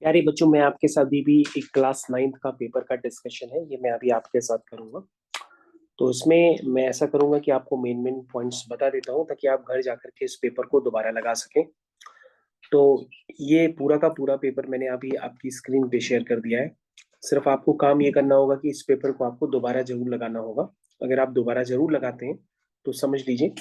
प्यारे बच्चों, मैं आपके साथ अभी भी एक क्लास 9th का पेपर का डिस्कशन है, ये मैं अभी आपके साथ करूंगा। तो इसमें मैं ऐसा करूंगा कि आपको मेन मेन पॉइंट्स बता देता हूं ताकि आप घर जाकर के इस पेपर को दोबारा लगा सकें। तो ये पूरा का पूरा पेपर मैंने अभी आपकी स्क्रीन पे शेयर कर दिया है। सिर्फ आपको काम ये करना होगा कि इस पेपर को आपको दोबारा जरूर लगाना होगा। अगर आप दोबारा जरूर लगाते हैं तो समझ लीजिए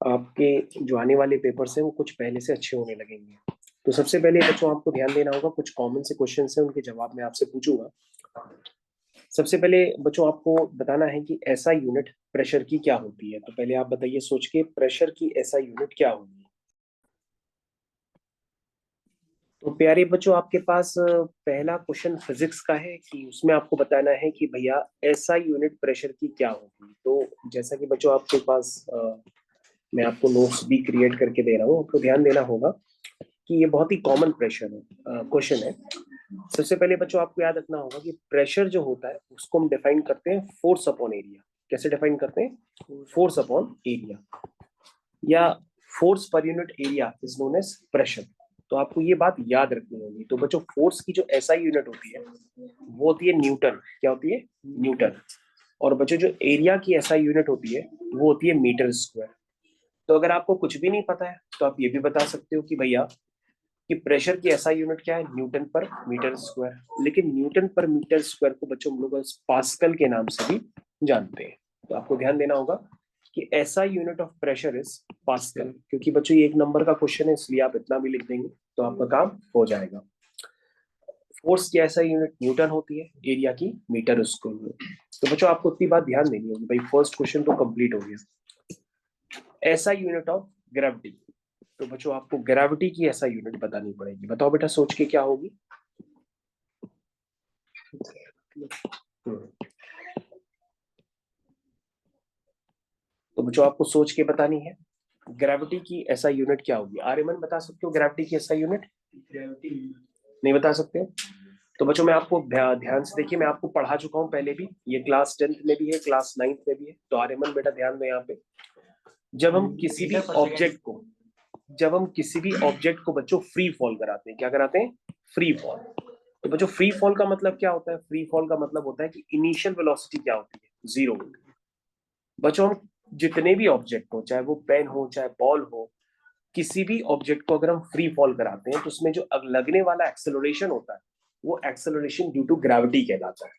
आपके जो आने वाले पेपर्स हैं वो कुछ पहले से अच्छे होने लगेंगे। तो सबसे पहले बच्चों आपको ध्यान देना होगा, कुछ कॉमन से क्वेश्चन हैं उनके जवाब मैं आपसे पूछूंगा। सबसे पहले बच्चों आपको बताना है कि ऐसा यूनिट प्रेशर की क्या होती है। तो पहले आप बताइए सोच के, प्रेशर की ऐसा यूनिट क्या होगी। तो प्यारे बच्चों आपके पास पहला क्वेश्चन फिजिक्स का है कि उसमें आपको बताना है कि भैया ऐसा यूनिट प्रेशर की क्या होगी। तो जैसा कि बच्चों आपके पास मैं आपको नोट्स भी क्रिएट करके दे रहा हूँ, आपको ध्यान देना होगा कि ये बहुत ही कॉमन प्रेशर है, क्वेश्चन है। सबसे पहले बच्चों आपको याद रखना होगा कि प्रेशर जो होता है उसको हम डिफाइन करते हैं फोर्स अपॉन एरिया। कैसे डिफाइन करते हैं? फोर्स अपॉन एरिया, या force per unit area is known as pressure. तो आपको ये बात याद रखनी होगी। तो बच्चों फोर्स की जो एसआई यूनिट होती है वो होती है न्यूटन। क्या होती है? न्यूटन। और बच्चों जो एरिया की एसआई यूनिट होती है वो होती है मीटर स्क्वायर। तो अगर आपको कुछ भी नहीं पता है तो आप ये भी बता सकते हो कि भैया कि प्रेशर की एसआई यूनिट क्या है? न्यूटन पर मीटर स्क्वायर। लेकिन न्यूटन पर मीटर स्क्वायर को बच्चों हम लोग पास्कल के नाम से भी जानते हैं। तो आपको ध्यान देना होगा कि SI unit of pressure is pascal. क्योंकि बच्चों ये एक नंबर का क्वेश्चन है इसलिए आप इतना भी लिख देंगे तो आपका काम हो जाएगा। फोर्स की एसआई यूनिट न्यूटन होती है, एरिया की मीटर स्क्वायर। तो बच्चों आपको इतनी बात ध्यान देनी होगी। भाई फर्स्ट क्वेश्चन तो कंप्लीट हो गया। SI unit of gravity. तो बच्चों आपको ग्रेविटी की ऐसा यूनिट बतानी पड़ेगी। बताओ बेटा सोच के क्या होगी। तो बच्चों आपको सोच के बतानी है ग्रेविटी की ऐसा यूनिट क्या होगी। आर्यमन बता सकते हो ग्रेविटी की ऐसा यूनिट? ग्रेविटी नहीं बता सकते? तो बच्चों मैं आपको ध्यान से देखिए, मैं आपको पढ़ा चुका हूं पहले भी, ये क्लास 10th में भी है, क्लास 9th में भी है। तो आर्यमन बेटा ध्यान दो यहाँ पे। जब हम किसी भी ऑब्जेक्ट को जब हम किसी भी ऑब्जेक्ट को बच्चों फ्री फॉल कराते हैं, क्या कराते हैं? Free fall. तो बच्चों फ्री फॉल का मतलब क्या होता है? फ्री फॉल का मतलब होता है कि इनिशियल वेलोसिटी क्या होती है? जीरो। बच्चों हम जितने भी ऑब्जेक्ट हो, चाहे वो पेन हो चाहे बॉल हो, किसी भी ऑब्जेक्ट को अगर हम फ्री फॉल कराते हैं तो उसमें जो लगने वाला एक्सेलरेशन होता है वो एक्सेलरेशन ड्यू टू ग्रेविटी कहलाता है।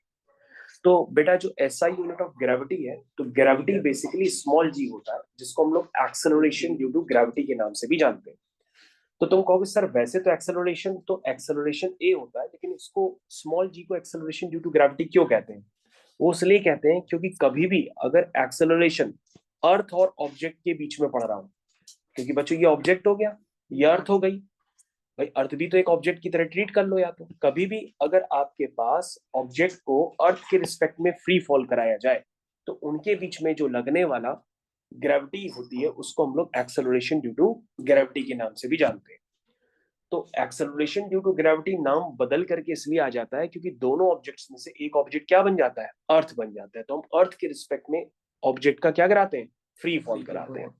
तो बेटा जो एसआई यूनिट ऑफ ग्रेविटी है, तो ग्रेविटी बेसिकली स्मॉल जी होता है जिसको हम लोग एक्सेलरेशन ड्यू टू ग्रेविटी के नाम से भी जानते हैं। तो तुम कहोगे सर वैसे तो एक्सेलरेशन ए होता है, लेकिन इसको स्मॉल जी को एक्सेलरेशन ड्यू टू ग्रेविटी क्यों कहते हैं? वो इसलिए कहते हैं क्योंकि कभी भी अगर एक्सेलरेशन अर्थ और ऑब्जेक्ट के बीच में पड़ रहा हो, क्योंकि बच्चों ये ऑब्जेक्ट हो गया, ये अर्थ हो गई, भाई अर्थ भी तो एक ऑब्जेक्ट की तरह ट्रीट कर लो। या तो कभी भी अगर आपके पास ऑब्जेक्ट को अर्थ के रिस्पेक्ट में फ्री फॉल कराया जाए तो उनके बीच में जो लगने वाला ग्रेविटी होती है उसको हम लोग एक्सेलरेशन ड्यू टू ग्रेविटी के नाम से भी जानते हैं। तो एक्सेलरेशन ड्यू टू ग्रेविटी नाम बदल करके इसलिए आ जाता है क्योंकि दोनों ऑब्जेक्ट्स में से एक ऑब्जेक्ट क्या बन जाता है? अर्थ बन जाता है। तो हम अर्थ के रिस्पेक्ट में ऑब्जेक्ट का क्या कराते हैं? फ्री फॉल कराते हैं।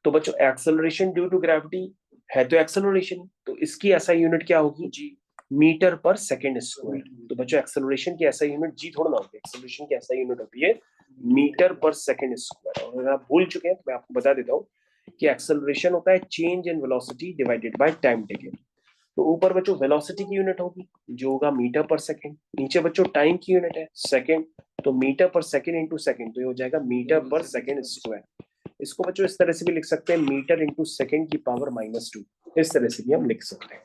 तो बच्चों एक्सेलरेशन ड्यू टू ग्रेविटी है तो एक्सेलरेशन, तो इसकी ऐसा यूनिट क्या होगी? जी, मीटर पर सेकेंड स्क्वायर। तो बच्चों एक्सेलरेशन की ऐसा यूनिट जी थोड़ा ना होती है, एक्सेलरेशन की ऐसा यूनिट होती है मीटर पर सेकेंड स्क्वायर। और अगर आप भूल चुके हैं तो मैं आपको बता देता हूँ कि एक्सेलरेशन होता है change in velocity divided by time taken. तो ऊपर बच्चों वेलोसिटी की यूनिट होगी जो होगा मीटर पर सेकेंड, नीचे बच्चों टाइम की यूनिट है सेकेंड, तो मीटर पर सेकेंड इंटू सेकेंड, तो ये हो जाएगा मीटर पर सेकेंड स्क्वायर। इसको बच्चों इस तरह से भी लिख सकते हैं, मीटर इंटू सेकेंड की पावर -2। इस तरह से भी हम लिख सकते हैं।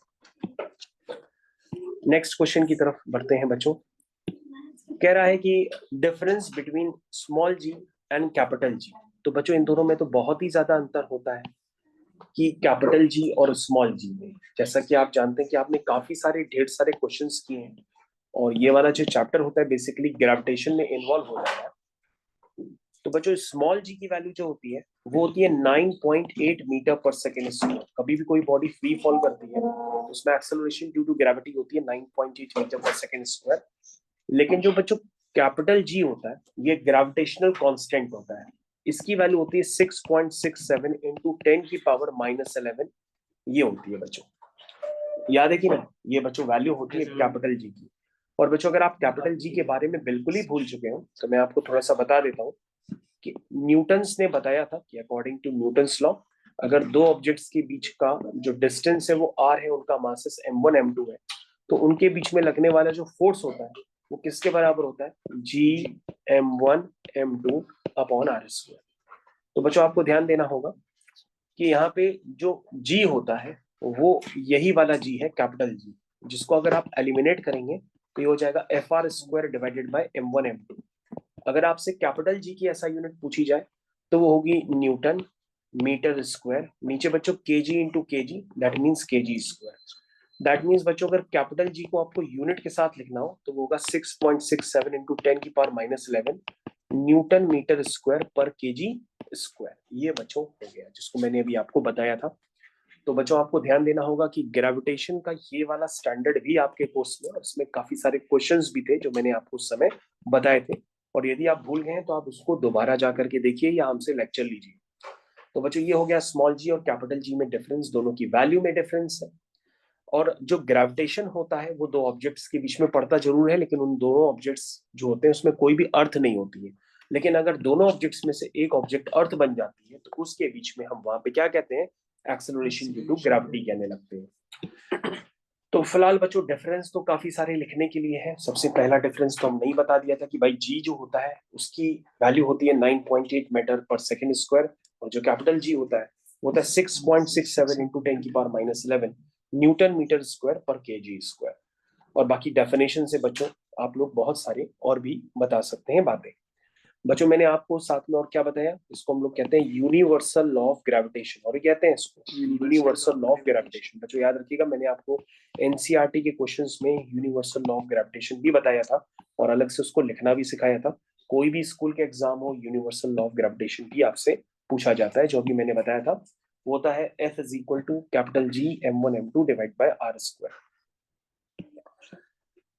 नेक्स्ट क्वेश्चन की तरफ बढ़ते हैं बच्चों। कह रहा है कि difference between small G and capital G. तो बच्चों इन दोनों में तो बहुत ही ज्यादा अंतर होता है कि कैपिटल जी और स्मॉल जी में। जैसा कि आप जानते हैं कि आपने काफी सारे ढेर सारे क्वेश्चंस किए हैं और ये वाला जो चैप्टर होता है बेसिकली ग्रेविटेशन में इन्वॉल्व हो जाता है। तो बच्चों स्मॉल जी की वैल्यू जो होती है वो होती है 9.8 मीटर पर सेकेंड स्क्वायर। कभी भी कोई बॉडी फ्री फॉल करती है तो उसमें एक्सेलरेशन ड्यू टू ग्रेविटी होती है 9.8 मीटर पर सेकेंड स्क्वायर। लेकिन जो बच्चों कैपिटल जी होता है ये ग्रेविटेशनल कांस्टेंट होता है, इसकी वैल्यू होती है 6.67 इंटू 10 की पावर -11। ये होती है बच्चों। याद है कि ना, ये बच्चों वैल्यू होती है कैपिटल जी की। और बच्चों अगर आप कैपिटल जी के बारे में बिल्कुल ही भूल चुके हो तो मैं आपको थोड़ा सा बता देता हूँ कि न्यूटन्स ने बताया था कि अकॉर्डिंग टू न्यूटन्स लॉ, अगर दो ऑब्जेक्ट्स के बीच का जो डिस्टेंस है वो r है, उनका मासेस m1 m2 है, तो उनके बीच में लगने वाला जो फोर्स होता है वो किसके बराबर होता है, g m1 m2 upon r square. तो बच्चों आपको ध्यान देना होगा कि यहाँ पे जो g होता है वो यही वाला g है, कैपिटल G, जिसको अगर आप एलिमिनेट करेंगे तो ये हो जाएगा F R square divided by m1 m2। अगर आपसे कैपिटल जी की ऐसा यूनिट पूछी जाए तो वो होगी न्यूटन मीटर स्क्वायर, नीचे बच्चों KG into KG, that means KG square. That means बच्चों अगर कैपिटल जी को आपको यूनिट के साथ लिखना हो तो वो होगा 6.67 इंटू 10⁻11 न्यूटन मीटर स्क्वायर पर केजी स्क्वायर। ये बच्चों हो गया जिसको मैंने अभी आपको बताया था। तो बच्चों आपको ध्यान देना होगा कि ग्रेविटेशन का ये वाला स्टैंडर्ड भी आपके कोर्स में, और उसमें काफी सारे क्वेश्चंस भी थे जो मैंने आपको उस समय बताए थे। और यदि आप भूल गए हैं तो आप उसको दोबारा जा करके देखिए या हमसे लेक्चर लीजिए। तो बच्चों ये हो गया स्मॉल जी और कैपिटल जी में डिफरेंस, दोनों की वैल्यू में डिफरेंस है। और जो ग्रेविटेशन होता है वो दो ऑब्जेक्ट्स के बीच में पड़ता जरूर है, लेकिन उन दोनों ऑब्जेक्ट्स जो होते हैं उसमें कोई भी अर्थ नहीं होती है। लेकिन अगर दोनों ऑब्जेक्ट्स में से एक ऑब्जेक्ट अर्थ बन जाती है तो उसके बीच में हम वहां पे क्या कहते हैं, एक्सेलरेशन ड्यू टू ग्रेविटी कहने लगते हैं। तो फिलहाल बच्चों डिफरेंस तो काफी सारे लिखने के लिए है। सबसे पहला डिफरेंस तो हमने ही बता दिया था कि भाई जी जो होता है उसकी वैल्यू होती है 9.8 मीटर पर सेकेंड स्क्वायर, और जो कैपिटल जी होता है वो होता है 6.67 इंटू 10⁻11 न्यूटन मीटर स्क्वायर पर केजी स्क्वायर। और बाकी डेफिनेशन से बच्चों आप लोग बहुत सारे और भी बता सकते हैं बातें। बच्चों मैंने आपको साथ में और क्या बताया, इसको हम लोग कहते हैं यूनिवर्सल लॉ ऑफ ग्रेविटेशन, और कहते हैं इसको यूनिवर्सल लॉ ऑफ ग्रेविटेशन। बच्चों याद रखिएगा मैंने आपको एनसीईआरटी के क्वेश्चंस में यूनिवर्सल लॉ ऑफ ग्रेविटेशन भी बताया था और अलग से उसको लिखना भी सिखाया था। कोई भी स्कूल के एग्जाम हो यूनिवर्सल लॉ ऑफ ग्रेविटेशन भी आपसे पूछा जाता है। जो भी मैंने बताया था वो होता है F is equal to capital G m1 m2 divide by R square.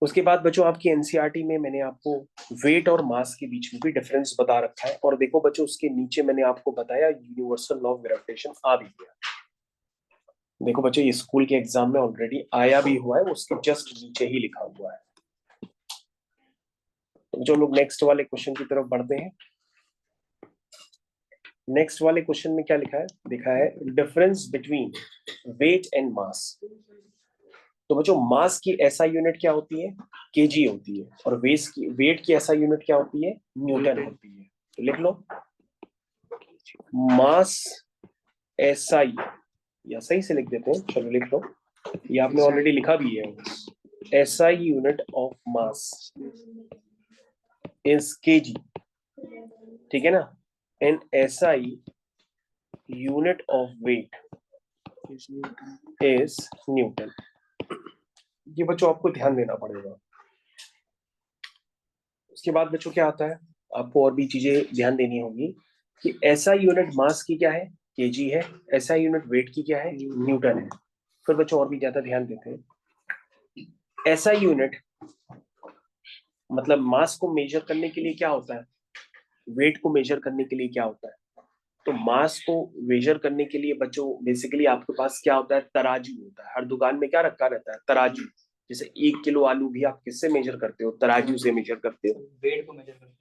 उसके बाद बच्चों आपकी एनसीईआरटी में मैंने आपको वेट और मास के बीच में भी डिफरेंस बता रखा है। और देखो बच्चों उसके नीचे मैंने आपको बताया यूनिवर्सल लॉ ऑफ ग्रेविटेशन आ भी गया। देखो बच्चों ये स्कूल के एग्जाम में ऑलरेडी आया भी हुआ है, उसके जस्ट नीचे ही लिखा हुआ है। तो जो लोग नेक्स्ट वाले क्वेश्चन की तरफ बढ़ते हैं, नेक्स्ट वाले क्वेश्चन में क्या लिखा है, लिखा है difference between weight and mass. तो बच्चों मास की ऐसा यूनिट क्या होती है, केजी होती है, और वेट की ऐसा यूनिट क्या होती है, न्यूटन होती है। तो लिख लो मास एसआई, या सही से लिख देते हैं, चलो लिख लो, ये आपने ऑलरेडी लिखा भी है। SI unit of mass is KG, ठीक है ना, and SI unit of weight is newton. ये बच्चों आपको ध्यान देना पड़ेगा। उसके बाद बच्चों क्या आता है, आपको और भी चीजें ध्यान देनी होगी कि ऐसा यूनिट मास की क्या है, केजी है, ऐसा यूनिट वेट की क्या है, न्यूटन है। फिर बच्चों और भी ज्यादा ध्यान देते हैं, ऐसा यूनिट मतलब मास को मेजर करने के लिए क्या होता है, वेट को मेजर करने के लिए क्या होता है। तो मास को मेजर करने के लिए बच्चों बेसिकली आपके पास क्या होता है, तराजू होता है। हर दुकान में क्या रखा रहता है, तराजू। जैसे 1 किलो आलू भी आप किससे मेजर करते हो, तराजू से मेजर करते हो, वेट को मेजर करते हो,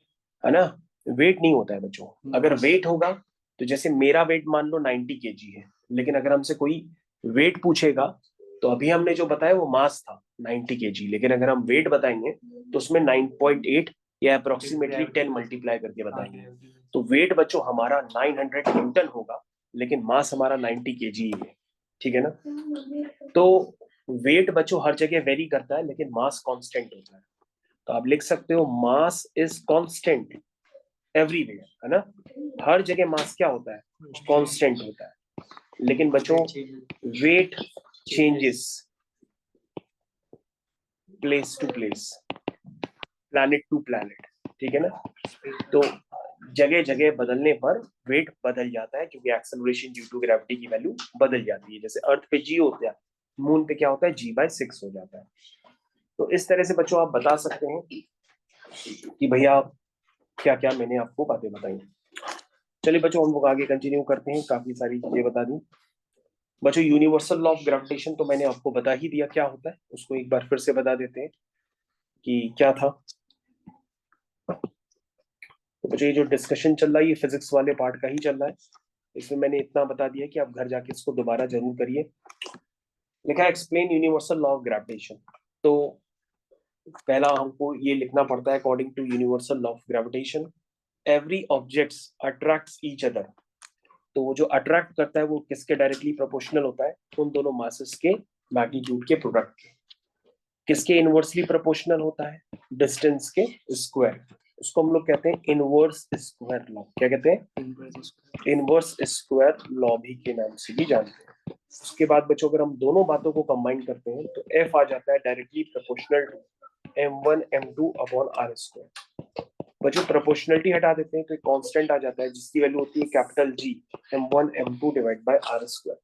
है ना। वेट नहीं होता है बच्चों। अगर वेट होगा तो जैसे मेरा वेट मान लो 90 kg है, लेकिन अगर हमसे कोई वेट पूछेगा तो अभी हमने जो बताया वो मास था 90 kg, लेकिन अगर हम वेट बताएंगे तो उसमें 9.8 या अप्रोक्सीमेटली 10 मल्टीप्लाई करके बताएंगे। तो वेट बच्चों हमारा 900 न्यूटन होगा, लेकिन मास हमारा 90 kg ही है, ठीक है ना। तो वेट बच्चों हर जगह वेरी करता है, लेकिन मास कांस्टेंट होता है। तो आप लिख सकते हो मास इज कांस्टेंट एवरीवेयर, है ना। हर जगह मास क्या होता है, कांस्टेंट होता है। लेकिन बच्चों weight changes place to place, planet to planet, ठीक है ना। तो जगह जगह बदलने पर वेट बदल जाता है, क्योंकि एक्सेलरेशन ड्यू टू ग्रेविटी की वैल्यू बदल जाती है। जैसे अर्थ पे जी होता है, मून पे क्या होता है, g/6 हो जाता है। तो इस तरह से बच्चों आप बता सकते हैं कि भैया क्या क्या मैंने आपको बातें बताई। चलिए बच्चों हम लोग आगे कंटिन्यू करते हैं, काफी सारी चीजें बता दी। बच्चों यूनिवर्सल लॉ ऑफ ग्रेविटेशन तो मैंने आपको बता ही दिया क्या होता है, उसको एक बार फिर से बता देते हैं कि क्या था। तो बच्चों ये जो डिस्कशन चल रहा है ये फिजिक्स वाले पार्ट का ही चल रहा है, इसमें मैंने इतना बता दिया कि आप घर जाके इसको दोबारा जरूर करिए। लिखा है explain universal law of gravitation. तो पहला हमको ये लिखना पड़ता है according to universal law of gravitation every objects attracts each other. तो वो जो अट्रैक्ट करता है वो किसके डायरेक्टली प्रोपोर्शनल होता है, उन दोनों मासेस के मैग्नीट्यूड के प्रोडक्ट के। किसके इनवर्सली प्रोपोर्शनल होता है, डिस्टेंस के स्क्वायर। उसको हम लोग कहते हैं इनवर्स स्क्वायर लॉ। क्या कहते हैं, इनवर्स स्क्वायर लॉ भी के नाम से भी जानते हैं। उसके बाद बच्चों अगर हम दोनों बातों को कंबाइन करते हैं तो एफ आ जाता है directly proportional to m1 m2 upon R square. बच्चों प्रोपोर्शनलिटी हटा देते हैं तो एक कांस्टेंट आ जाता है जिसकी वैल्यू होती है capital G m1 m2 divide by R square.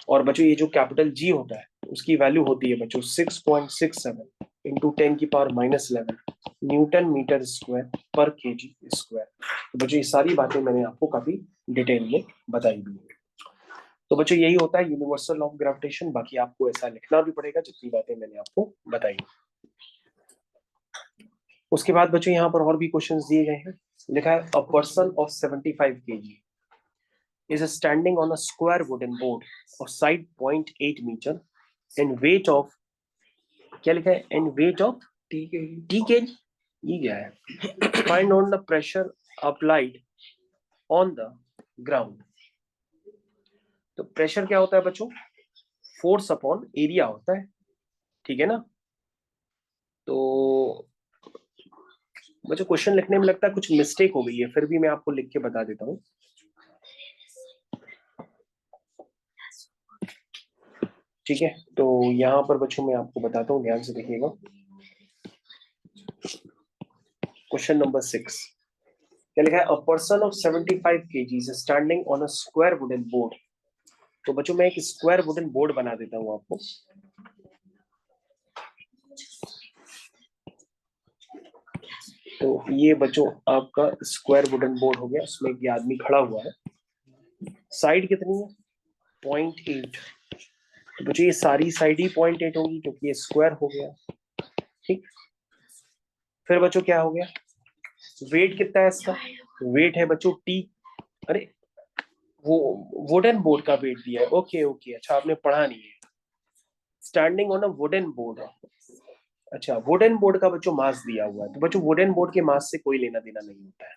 और बच्चों ये जो कैपिटल जी होता है उसकी वैल्यू होती है बच्चों 6.67 इंटू 10⁻11 न्यूटन मीटर स्क्वायर पर केजी स्क्वायर। तो बच्चों ये सारी बातें मैंने आपको काफी डिटेल में बताई दी है। तो बच्चों यही होता है यूनिवर्सल लॉ ऑफ ग्रेविटेशन। बाकी आपको ऐसा लिखना भी पड़ेगा जितनी बातें मैंने आपको बताई। उसके बाद बच्चों यहाँ पर और भी क्वेश्चंस दिए गए हैं। लिखा है a person of 75 kg is standing on a square wooden board of side 0.8 meter and weight of, क्या लिखा है, and weight of t kg। ये क्या है, find on the pressure applied on the ground। तो प्रेशर क्या होता है बच्चों, फोर्स अपॉन एरिया होता है, ठीक है ना। तो बच्चों क्वेश्चन लिखने में लगता है कुछ मिस्टेक हो गई है, फिर भी मैं आपको लिख के बता देता हूँ। ठीक है, तो यहाँ पर बच्चों मैं आपको बताता हूँ, ध्यान से देखिएगा। क्वेश्चन नंबर 6 क्या लिखा है, a person of 75 kg is standing on a square wooden board। तो बच्चों मैं एक स्क्वायर वुडन बोर्ड बना देता हूँ आपको। तो ये बच्चों आपका स्क्वायर वुडन बोर्ड हो गया, उसमें एक आदमी खड़ा हुआ है। साइड कितनी है, 0.8। तो बच्चों ये सारी साइड ही 0.8 होगी क्योंकि ये स्क्वायर हो गया, ठीक। फिर बच्चों क्या हो गया, वेट कितना है इसका, वेट है बच्चों टी, अरे वो वुडन बोर्ड का वेट दिया है, ओके ओके, अच्छा आपने पढ़ा नहीं है। Standing on a wooden board, अच्छा वुडन बोर्ड का बच्चों मास दिया हुआ है। तो बच्चों वुडन बोर्ड के मास से कोई लेना देना नहीं होता है,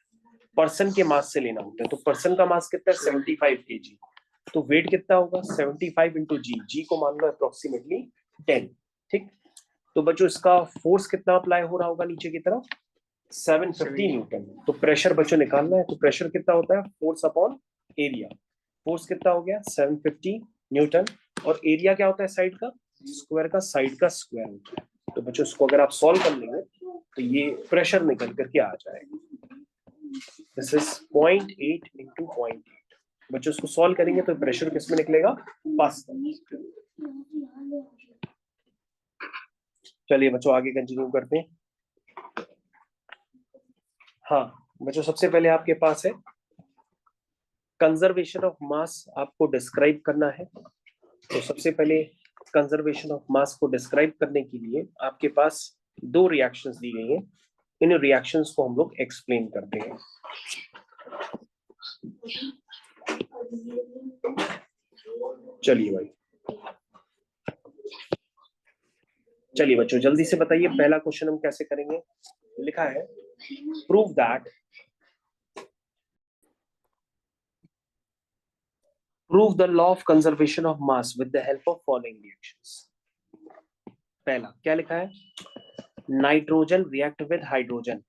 पर्सन के मास से लेना होता है। तो पर्सन का मास कितना है, 75 kg। तो वेट कितना होगा, 75 इंटू जी, जी को मान लो अप्रोक्सीमेटली 10, ठीक। तो बच्चों इसका फोर्स कितना अप्लाई हो रहा होगा नीचे की तरफ, 750 न्यूटन। तो प्रेशर बच्चों निकालना है, तो प्रेशर कितना होता है, फोर्स अपॉन एरिया। फोर्स कितना हो गया, 750 न्यूटन। और एरिया क्या होता है साइड का, स्क्वायर का, साइड का स्क्वायर होता है। तो बच्चों इसको अगर आप सॉल्व कर लेंगे तो ये प्रेशर निकल करके आ जाएगा, दिस इज 0.8 इंटू 0.8। बच्चों इसको सॉल्व करेंगे तो प्रेशर किस में निकलेगा, पास्कल। चलिए बच्चों आगे कंटिन्यू करते हैं। हाँ बच्चों सबसे पहले आपके पास है कंजर्वेशन ऑफ मास, आपको डिस्क्राइब करना है। तो सबसे पहले कंजर्वेशन ऑफ मास को डिस्क्राइब करने के लिए आपके पास दो रिएक्शंस दी गई हैं, इन रिएक्शंस को हम लोग एक्सप्लेन करते हैं। चलिए भाई, चलिए बच्चों जल्दी से बताइए पहला क्वेश्चन हम कैसे करेंगे। लिखा है prove that, prove the law of conservation of mass with the help of following reactions. पहला क्या लिखा है, nitrogen react with hydrogen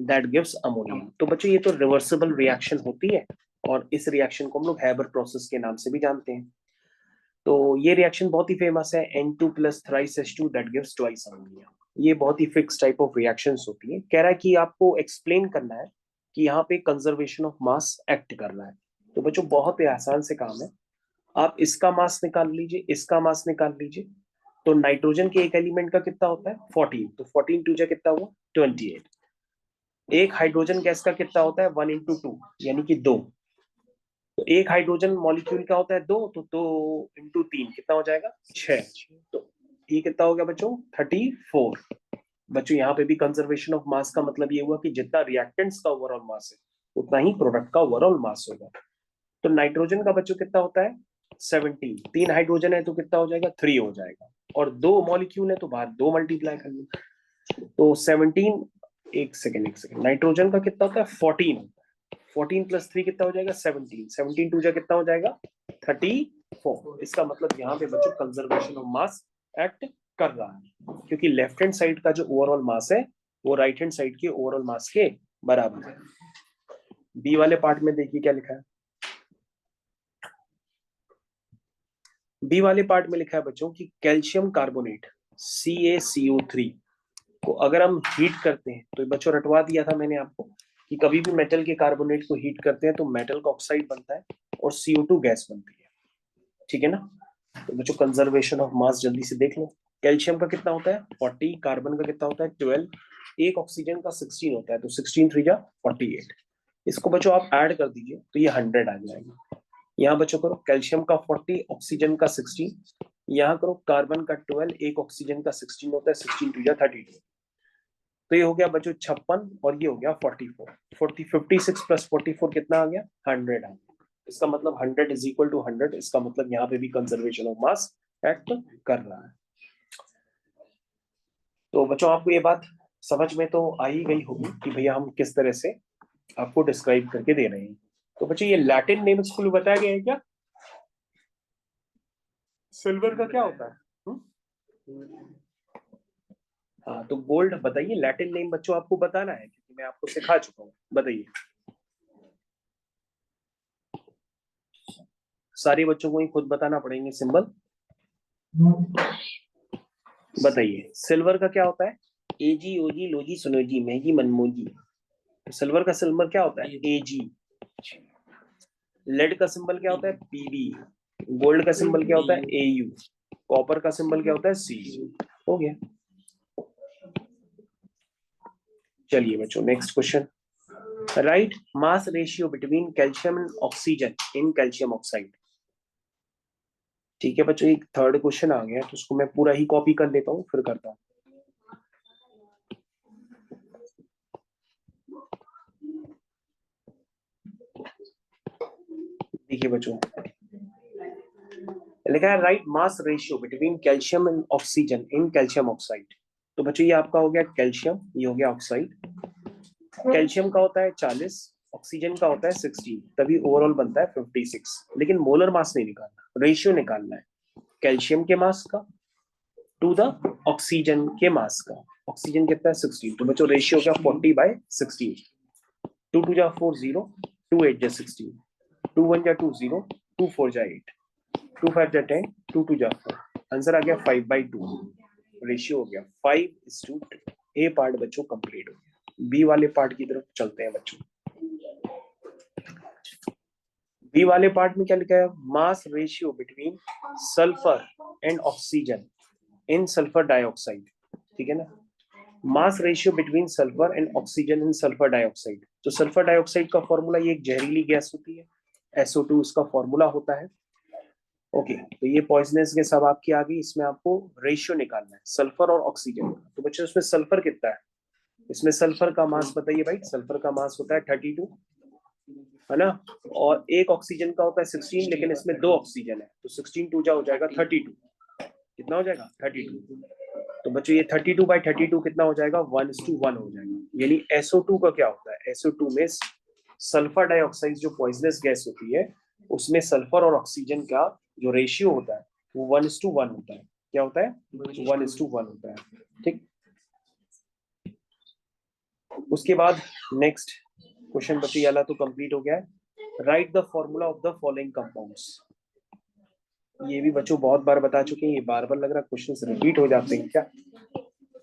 that gives ammonia. तो बच्चों ये तो रिवर्सिबल रिएक्शन होती है और इस रिएक्शन को हम लोग हैबर प्रोसेस के नाम से भी जानते हैं। तो ये रिएक्शन बहुत ही फेमस है, N2 plus thrice H2 that gives twice ammonia. ये बहुत ही फिक्स टाइप ऑफ रिएक्शंस होती है। कह रहा है कि आपको एक्सप्लेन करना है कि यहाँ पे कंजर्वेशन ऑफ मास एक्ट कर रहा है। तो बच्चों बहुत ही आसान से काम है, आप इसका मास निकाल लीजिए, इसका मास निकाल लीजिए। तो नाइट्रोजन के एक एलिमेंट का कितना होता है 14, तो 14 टू जा कितना हुआ 28। एक हाइड्रोजन गैस का कितना होता है 1 इंटू 2 यानी कि 2। तो एक हाइड्रोजन मॉलिक्यूल का होता है दो, तो दो इंटू तीन कितना हो जाएगा, 6। तो ये कितना हो गया बच्चों, 34। बच्चों यहाँ पे भी कंजर्वेशन ऑफ मास का मतलब ये हुआ कि जितना रिएक्टेंट्स का ओवरऑल मास है उतना ही प्रोडक्ट का ओवरऑल मास होगा। तो नाइट्रोजन का बच्चों कितना होता है, 17। तीन हाइड्रोजन है तो कितना हो जाएगा, 3 हो जाएगा, और दो मॉलिक्यूल है तो बाहर दो मल्टीप्लाई कर लो, तो 17। एक सेकेंड नाइट्रोजन का कितना होता है, 14। 14 प्लस 3 कितना हो जाएगा, 17। 17 टू जा कितना हो जाएगा, 34। इसका मतलब यहाँ पे बच्चों कंजर्वेशन ऑफ मास एक्ट कर रहा है, क्योंकि लेफ्ट हैंड साइड का जो ओवरऑल मास है वो राइट हैंड साइड के ओवरऑल मास के बराबर है। बी वाले पार्ट में देखिए क्या लिखा है, बी वाले पार्ट में लिखा है बच्चों कि कैल्शियम कार्बोनेट CaCO3 को अगर हम हीट करते हैं, तो बच्चों रटवा दिया था मैंने आपको कि कभी भी मेटल के कार्बोनेट को हीट करते हैं तो मेटल का ऑक्साइड बनता है और CO2 गैस बनती है, ठीक है ना। तो बच्चों कंजर्वेशन ऑफ मास जल्दी से देख लो। कैल्शियम का कितना होता है, 40। कार्बन का कितना होता है, 12। एक ऑक्सीजन का 16 होता है, तो 16 3 जा 48। इसको बच्चों आप ऐड कर दीजिए तो ये 100 आ जाएगा। यहाँ बच्चों करो कैल्शियम का 40, ऑक्सीजन का 16। यहाँ करो कार्बन का 12, एक ऑक्सीजन का 16 होता है, 16 2 जा 32। तो ये हो गया बच्चों 56 और ये हो गया 44। 56 प्लस 44 कितना आ गया, 100 आ गया। इसका मतलब 100 इज इक्वल टू 100। इसका मतलब यहाँ पे भी कंजर्वेशन ऑफ मास एक्ट कर रहा है। तो बच्चों आपको ये बात समझ में तो आ ही गई होगी कि भैया हम किस तरह से आपको डिस्क्राइब करके दे रहे हैं। तो बच्चों ये लैटिन नेम स्कूल बताया गया है क्या, सिल्वर का क्या होता है, हाँ तो गोल्ड बताइए, लैटिन नेम बच्चों आपको बताना है क्योंकि मैं आपको सिखा चुका हूँ, बताइए। सारे बच्चों को ही खुद बताना पड़ेंगे सिंबल, बताइए सिल्वर का क्या होता है, AG OG लोजी सुनोजी महजी मनमोजी। सिल्वर का सिल्वर क्या होता है, AG। लेड का सिंबल क्या होता है, PB। गोल्ड का सिंबल क्या होता है, AU। कॉपर का सिंबल क्या होता है, C। हो गया। चलिए बच्चों next question, right mass ratio between calcium and oxygen in calcium oxide. ठीक है बच्चों, एक थर्ड क्वेश्चन आ गया तो उसको मैं पूरा ही कॉपी कर लेता हूँ फिर करता हूँ। देखिए बच्चों लिखा है right mass ratio between calcium and oxygen in calcium oxide. तो बच्चों ये आपका हो गया कैल्शियम, ये हो गया ऑक्साइड। कैल्शियम का होता है 40, ऑक्सीजन का होता है 16, तभी ओवरऑल बनता है 56। लेकिन मोलर मास नहीं निकालना, रेशियो निकालना है कैल्शियम के मास का टू द ऑक्सीजन के मास का। ऑक्सीजन कितना है 16, तो बच्चों रेशियो क्या 40/16। 2 2 जा 4 0, 2 8 जा 16, 2 1 जा 2 0, 2 4 जा 8, 2 5 जा 10, 2 2 जा 4। आंसर आ गया 5/2। रेशियो हो गया 5:2। ए पार्ट बच्चों कंप्लीट हो गया। बी वाले पार्ट की तरफ चलते हैं बच्चों। बी वाले पार्ट में क्या लिखा है, mass ratio between sulphur and oxygen in sulphur dioxide. ठीक है ना, mass ratio between sulphur and oxygen in sulphur dioxide. तो सल्फर डाइऑक्साइड का फॉर्मूला, ये एक जहरीली गैस होती है, SO2 इसका फॉर्मूला होता है। ओके तो ये पॉइजनस गैस अब आपकी आ गई, इसमें आपको रेशियो निकालना है सल्फर और ऑक्सीजन का। तो बच्चों इसमें सल्फर कितना है, इसमें सल्फर का मास बताइए भाई। सल्फर का मास होता है 32, है ना, और एक ऑक्सीजन का होता है 16, लेकिन इसमें दो ऑक्सीजन है तो 16 टू जा हो जाएगा 32। कितना हो जाएगा 32। तो बच्चों ये 32/32 कितना हो जाएगा, 1:1 हो जाएगा। यानी SO2 का क्या होता है, SO2 में सल्फर डाइऑक्साइड जो पॉइजनस गैस होती है उसमें सल्फर और ऑक्सीजन का जो रेशियो होता है वो 1:1 होता है। क्या होता है, 1:1 होता है। ठीक, उसके बाद नेक्स्ट क्वेश्चन बच्चे वाला तो कंप्लीट हो गया है। Right the formula of the following compounds. ये भी बच्चों बहुत बार बता चुके हैं, ये बार बार लग रहा है क्वेश्चन रिपीट हो जाते हैं क्या।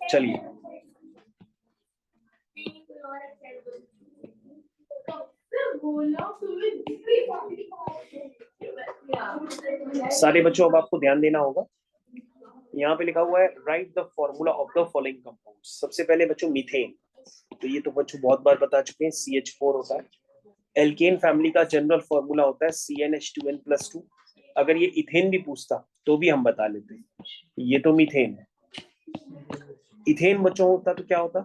चलिए सारे बच्चों अब आपको ध्यान देना होगा, यहाँ पे लिखा हुआ है right the formula of the following compounds. सबसे पहले बच्चों मीथेन, तो ये तो बच्चों बहुत बार बता चुके हैं, CH4 होता है। एल्केन फैमिली का जनरल फॉर्मूला होता है CnH2n+2। अगर ये इथेन भी पूछता तो भी हम बता लेते। ये तो मीथेन है। इथेन बच्चों होता तो क्या होता,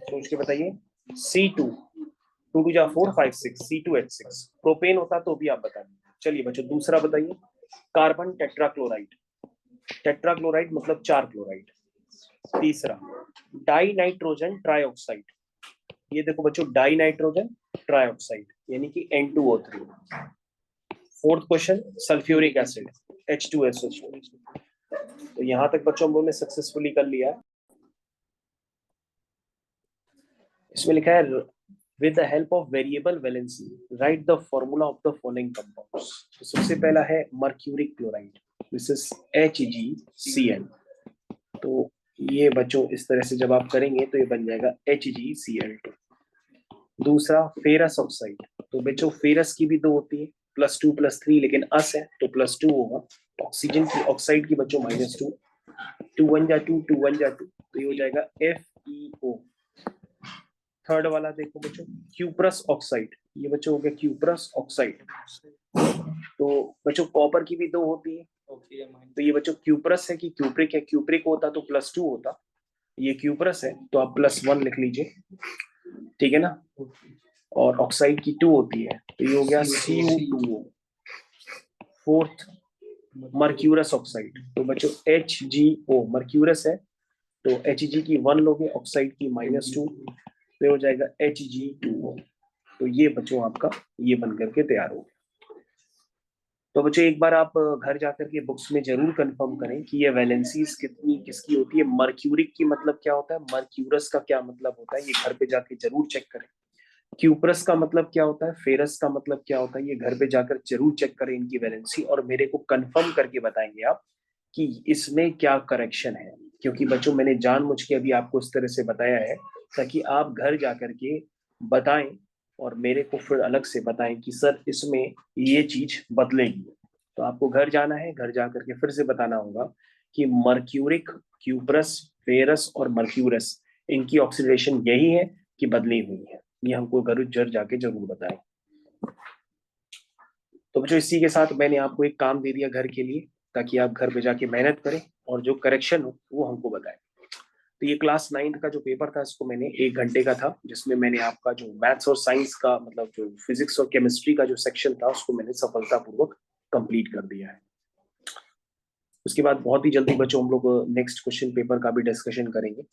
सोच के बताइए। C2, 2 2 जा 4 5 6 C2H6। प्रोपेन होता तो भी आप बता दीजिए। चलिए बच्चों दूसरा बताइए। Carbon tetrachloride. टेट्राक्लोराइड मतलब 4 क्लोराइड। तीसरा डाई नाइट्रोजन ट्राइऑक्साइड। ये देखो बच्चों डाई नाइट्रोजन ट्राइऑक्साइड यानी कि N2O3। Fourth question sulphuric acid H2SO4। तो यहां तक बच्चों हम लोगों ने सक्सेसफुली कर लिया। इसमें लिखा है with the help of variable valency right the formula of the following compounds. तो सबसे पहला है mercuric chloride, this is HgCl। तो ये बच्चों इस तरह से जब आप करेंगे तो ये बन जाएगा HgCl2। दूसरा फेरस ऑक्साइड। तो बच्चों फेरस की भी दो होती है, +2 +3, लेकिन अस है तो +2 होगा। ऑक्सीजन की ऑक्साइड की बच्चों -2, 2 1 जा 2 2 1 जा 2, तो ये हो जाएगा FeO। थर्ड वाला देखो बच्चों क्यूप्रस ऑक्साइड। ये बच्चों हो गया क्यूप्रस ऑक्साइड। तो बच्चों कॉपर की भी दो होती है, तो ये बच्चों क्यूप्रस है कि क्यूप्रिक है। क्यूप्रिक होता तो +2 होता, ये क्यूप्रस है तो आप +1 लिख लीजिए, ठीक है ना। और ऑक्साइड की 2 होती है तो ये हो गया CU2O। Fourth mercurous oxide. तो बच्चों HgO मर्क्यूरस है तो Hg की 1 लोगे, ऑक्साइड की -2, तो हो जाएगा Hg2O। तो ये बच्चों आपका ये बन करके तैयार हो गया। तो बच्चों एक बार आप घर जाकर के बुक्स में जरूर कंफर्म करें कि ये वैलेंसीज कितनी किसकी होती है। मर्क्यूरिक की मतलब क्या होता है, मर्क्यूरस का क्या मतलब होता है, ये घर पे जाके जरूर चेक करें। क्यूप्रस का मतलब क्या होता है, फेरस का मतलब क्या होता है, ये घर पे जाकर जरूर चेक करें इनकी वैलेंसी, और मेरे को कंफर्म करके बताएंगे आप कि इसमें क्या करेक्शन है। क्योंकि बच्चों मैंने जानबूझ के अभी आपको इस तरह से बताया है ताकि आप घर जाकर के बताएं और मेरे को फिर अलग से बताएं कि सर इसमें ये चीज बदलेगी। तो आपको घर जाना है, घर जाकर के फिर से बताना होगा कि मर्क्यूरिक, क्यूप्रस, फेरस और मर्क्यूरस इनकी ऑक्सीडेशन यही है कि बदली हुई है। ये हमको घर जाके जरूर बताएं। तो बच्चों इसी के साथ मैंने आपको एक काम दे दिया घर के लिए, ताकि आप घर पे जाके मेहनत करें और जो करेक्शन हो वो हमको बताएं। तो ये क्लास 9th का जो पेपर था इसको मैंने 1 घंटे का था, जिसमें मैंने आपका जो मैथ्स और साइंस का मतलब जो फिजिक्स और केमिस्ट्री का जो सेक्शन था उसको मैंने सफलतापूर्वक कंप्लीट कर दिया है। उसके बाद बहुत ही जल्दी बच्चों हम लोग नेक्स्ट क्वेश्चन पेपर का भी डिस्कशन करेंगे।